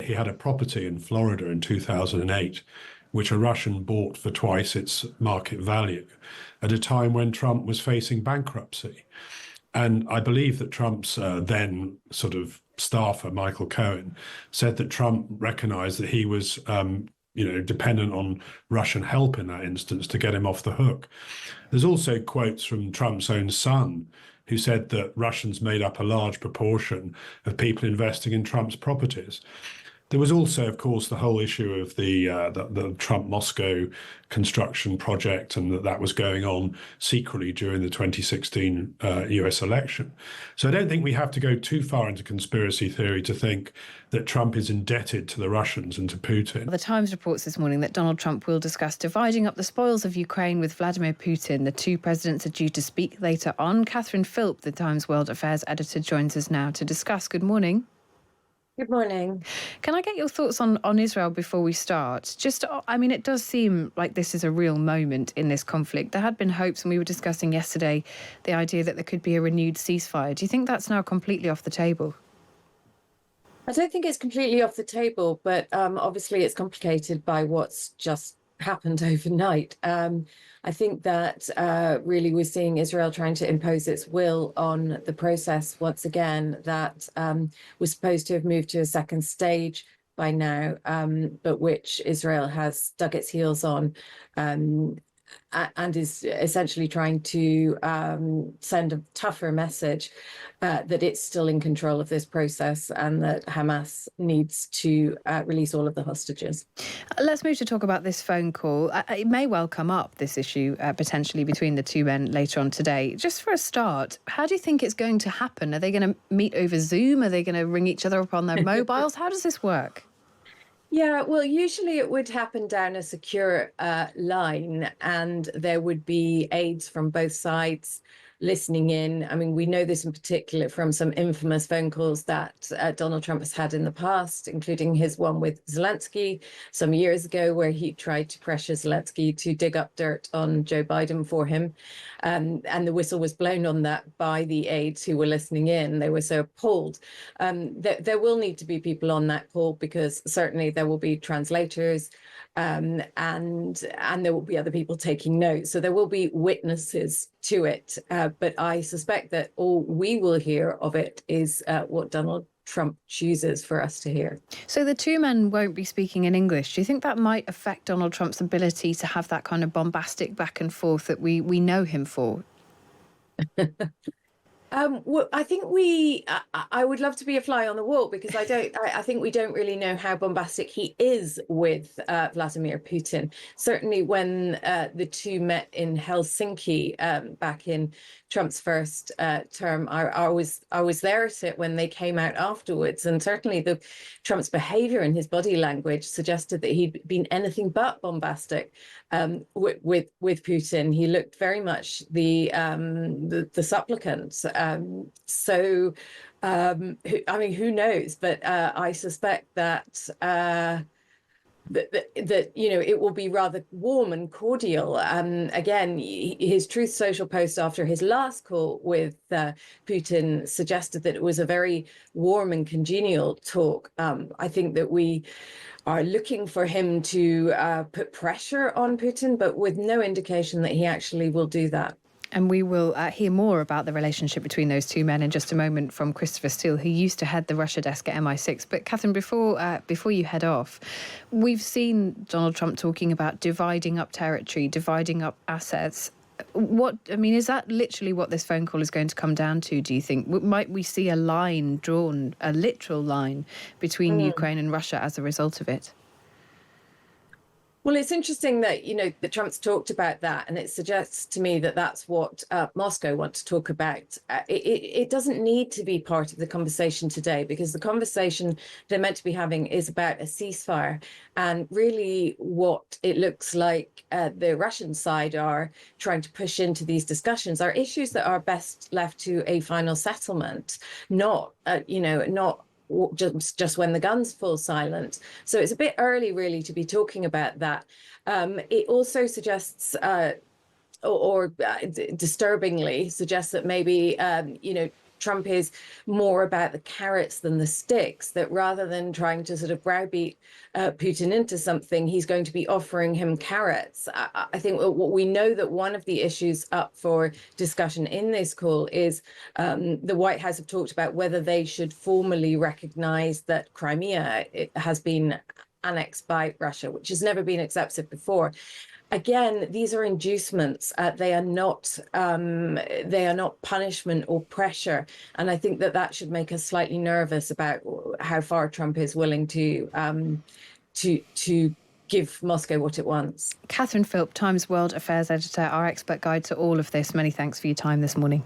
he had a property in Florida in 2008, which a Russian bought for twice its market value at a time when Trump was facing bankruptcy. And I believe that Trump's then sort of staffer, Michael Cohen, said that Trump recognized that he was dependent on Russian help in that instance to get him off the hook. There's also quotes from Trump's own son, who said that Russians made up a large proportion of people investing in Trump's properties. There was also, of course, the whole issue of the Trump-Moscow construction project, and that was going on secretly during the 2016 US election. So I don't think we have to go too far into conspiracy theory to think that Trump is indebted to the Russians and to Putin. The Times reports this morning that Donald Trump will discuss dividing up the spoils of Ukraine with Vladimir Putin. The two presidents are due to speak later on. Catherine Philp, the Times World Affairs editor, joins us now to discuss. Good morning. Good morning. Can I get your thoughts on Israel before we start? It does seem like this is a real moment in this conflict. There had been hopes, and we were discussing yesterday the idea that there could be a renewed ceasefire. Do you think that's now completely off the table? I don't think it's completely off the table, but obviously it's complicated by what's just happened overnight. I think that really we're seeing Israel trying to impose its will on the process once again that was supposed to have moved to a second stage by now, but which Israel has dug its heels on and is essentially trying to send a tougher message that it's still in control of this process and that Hamas needs to release all of the hostages. Let's move to talk about this phone call. It may well come up, this issue, potentially between the two men later on today. Just for a start, how do you think it's going to happen? Are they going to meet over Zoom? Are they going to ring each other up on their mobiles? How does this work? Yeah, well, usually it would happen down a secure line, and there would be aides from both sides listening in. I mean, we know this in particular from some infamous phone calls that Donald Trump has had in the past, including his one with Zelensky some years ago, where he tried to pressure Zelensky to dig up dirt on Joe Biden for him. And the whistle was blown on that by the aides who were listening in. They were so appalled. There will need to be people on that call because certainly there will be translators and there will be other people taking notes. So there will be witnesses to it. But I suspect that all we will hear of it is what Donald Trump chooses for us to hear. So the two men won't be speaking in English. Do you think that might affect Donald Trump's ability to have that kind of bombastic back and forth that we know him for? Well, I think I would love to be a fly on the wall because I think we don't really know how bombastic he is with Vladimir Putin. Certainly when the two met in Helsinki back in Trump's first term, I was there at it when they came out afterwards. And certainly Trump's behavior and his body language suggested that he'd been anything but bombastic with Putin. He looked very much the supplicant. Who knows? But I suspect that it will be rather warm and cordial. Again, his Truth Social post after his last call with Putin suggested that it was a very warm and congenial talk. I think that we are looking for him to put pressure on Putin, but with no indication that he actually will do that. And we will hear more about the relationship between those two men in just a moment from Christopher Steele, who used to head the Russia desk at MI6. But Catherine, before you head off, we've seen Donald Trump talking about dividing up territory, dividing up assets. Is that literally what this phone call is going to come down to, do you think? Might we see a line drawn, a literal line, between Ukraine and Russia as a result of it? Well, it's interesting that, that Trump's talked about that, and it suggests to me that that's what Moscow want to talk about. It doesn't need to be part of the conversation today, because the conversation they're meant to be having is about a ceasefire. And really what it looks like the Russian side are trying to push into these discussions are issues that are best left to a final settlement, not just when the guns fall silent. So it's a bit early, really, to be talking about that. It also suggests, disturbingly suggests that maybe, Trump is more about the carrots than the sticks, that rather than trying to sort of browbeat Putin into something, he's going to be offering him carrots. I think what we know that one of the issues up for discussion in this call is the White House have talked about whether they should formally recognize that Crimea has been annexed by Russia, which has never been accepted before. Again, these are inducements. They are not punishment or pressure, and I think that should make us slightly nervous about how far Trump is willing to give Moscow what it wants. Catherine Philp, Times World Affairs editor, our expert guide to all of this. Many thanks for your time this morning.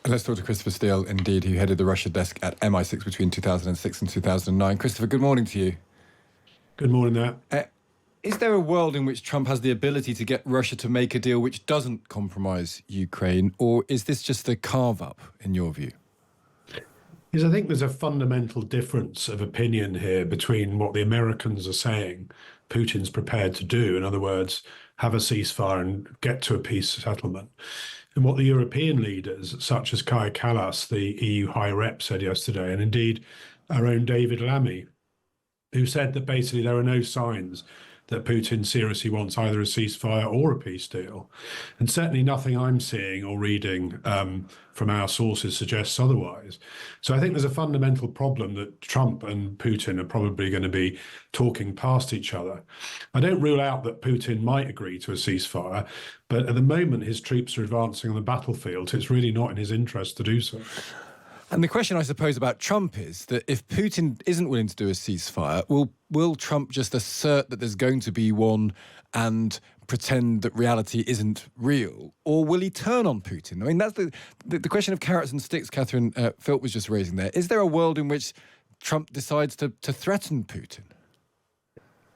Let's talk to Christopher Steele, indeed, who headed the Russia desk at MI6 between 2006 and 2009. Christopher, good morning to you. Good morning, there. Is there a world in which Trump has the ability to get Russia to make a deal which doesn't compromise Ukraine, or is this just a carve-up, in your view? Because I think there's a fundamental difference of opinion here between what the Americans are saying Putin's prepared to do, in other words, have a ceasefire and get to a peace settlement, and what the European leaders, such as Kaja Kallas, the EU High Rep, said yesterday, and indeed our own David Lammy, who said that basically there are no signs that Putin seriously wants either a ceasefire or a peace deal. And certainly nothing I'm seeing or reading from our sources suggests otherwise. So I think there's a fundamental problem that Trump and Putin are probably going to be talking past each other. I don't rule out that Putin might agree to a ceasefire, but at the moment his troops are advancing on the battlefield. It's really not in his interest to do so. And the question, I suppose, about Trump is that if Putin isn't willing to do a ceasefire, will Trump just assert that there's going to be one and pretend that reality isn't real? Or will he turn on Putin? I mean, that's the question of carrots and sticks Catherine Philp was just raising there. Is there a world in which Trump decides to threaten Putin?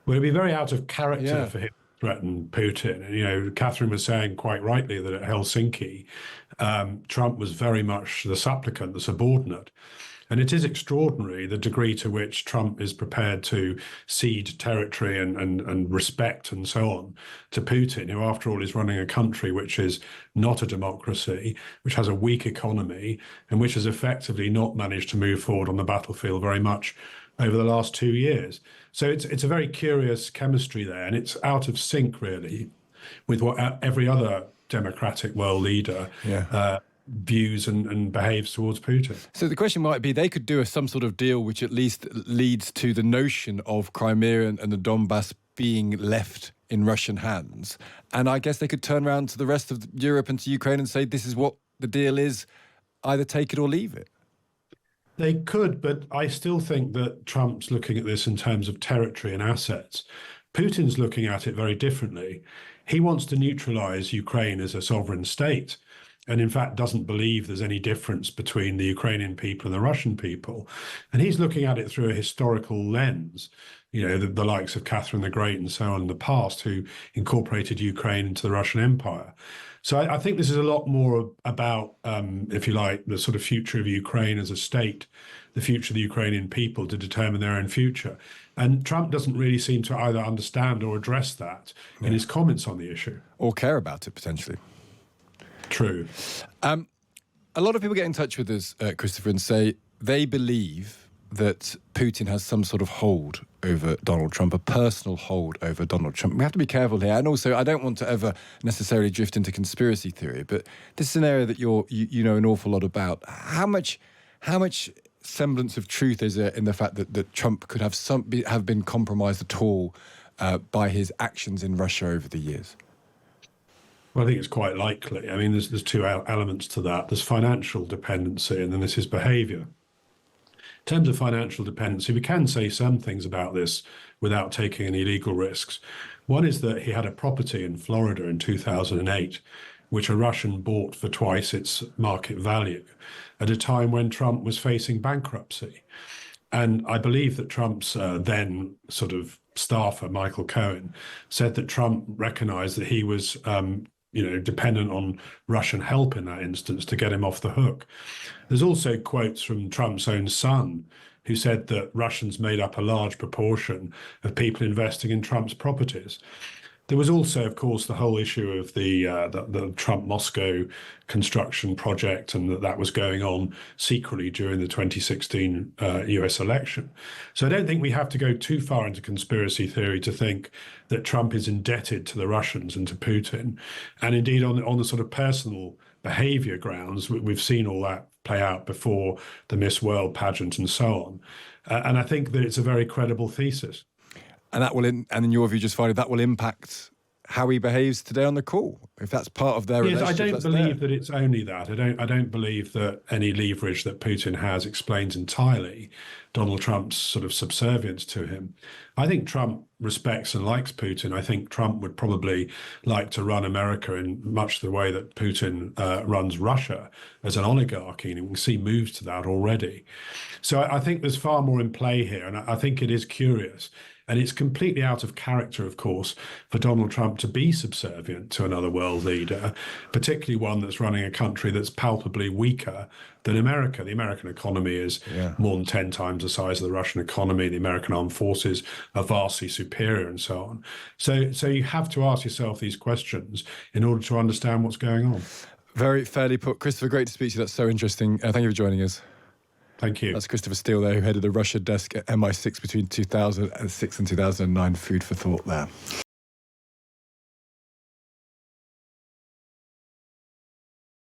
Well, it'd be very out of character for him to threaten Putin. And, you know, Catherine was saying quite rightly that at Helsinki, Trump was very much the supplicant, the subordinate. And it is extraordinary the degree to which Trump is prepared to cede territory and respect and so on to Putin, who, after all, is running a country which is not a democracy, which has a weak economy, and which has effectively not managed to move forward on the battlefield very much over the last 2 years. So it's a very curious chemistry there, and it's out of sync, really, with what every other democratic world leader views and behaves towards Putin. So the question might be, they could do some sort of deal which at least leads to the notion of Crimea and the Donbass being left in Russian hands. And I guess they could turn around to the rest of Europe and to Ukraine and say, this is what the deal is, either take it or leave it. They could, but I still think that Trump's looking at this in terms of territory and assets. Putin's looking at it very differently. He wants to neutralize Ukraine as a sovereign state, and in fact doesn't believe there's any difference between the Ukrainian people and the Russian people. And he's looking at it through a historical lens, you know, the likes of Catherine the Great and so on in the past, who incorporated Ukraine into the Russian Empire. So I think this is a lot more about, if you like, the sort of future of Ukraine as a state, the future of the Ukrainian people to determine their own future. And Trump doesn't really seem to either understand or address that in his comments on the issue. Or care about it, potentially. True. A lot of people get in touch with us, Christopher, and say they believe that Putin has some sort of hold over Donald Trump, a personal hold over Donald Trump. We have to be careful here. And also, I don't want to ever necessarily drift into conspiracy theory, but this is an area that you know an awful lot about. How much semblance of truth is there in the fact that Trump could have been compromised at all by his actions in Russia over the years? Well, I think it's quite likely. I mean, there's two elements to that. There's financial dependency, and then there's his behaviour. In terms of financial dependency, we can say some things about this without taking any legal risks. One is that he had a property in Florida in 2008, which a Russian bought for twice its market value at a time when Trump was facing bankruptcy. And I believe that Trump's then sort of staffer, Michael Cohen, said that Trump recognized that he was dependent on Russian help in that instance to get him off the hook. There's also quotes from Trump's own son, who said that Russians made up a large proportion of people investing in Trump's properties. There was also, of course, the whole issue of the Trump-Moscow construction project, and that was going on secretly during the 2016 US election. So I don't think we have to go too far into conspiracy theory to think that Trump is indebted to the Russians and to Putin. And indeed, on the sort of personal behavior grounds, we've seen all that play out before the Miss World pageant and so on. And I think that it's a very credible thesis. And that will, and in your view, just finally, that will impact how he behaves today on the call. If that's part of their relationship, I don't believe that it's only that. I don't believe that any leverage that Putin has explains entirely Donald Trump's sort of subservience to him. I think Trump respects and likes Putin. I think Trump would probably like to run America in much the way that Putin runs Russia as an oligarchy, and we can see moves to that already. So I think there's far more in play here, and I think it is curious. And it's completely out of character, of course, for Donald Trump to be subservient to another world leader, particularly one that's running a country that's palpably weaker than America. The American economy is more than 10 times the size of the Russian economy. The American armed forces are vastly superior and so on. So you have to ask yourself these questions in order to understand what's going on. Very fairly put. Christopher, great to speak to you. That's so interesting. Thank you for joining us. Thank you. That's Christopher Steele there, who headed the Russia desk at MI6 between 2006 and 2009. Food for thought there.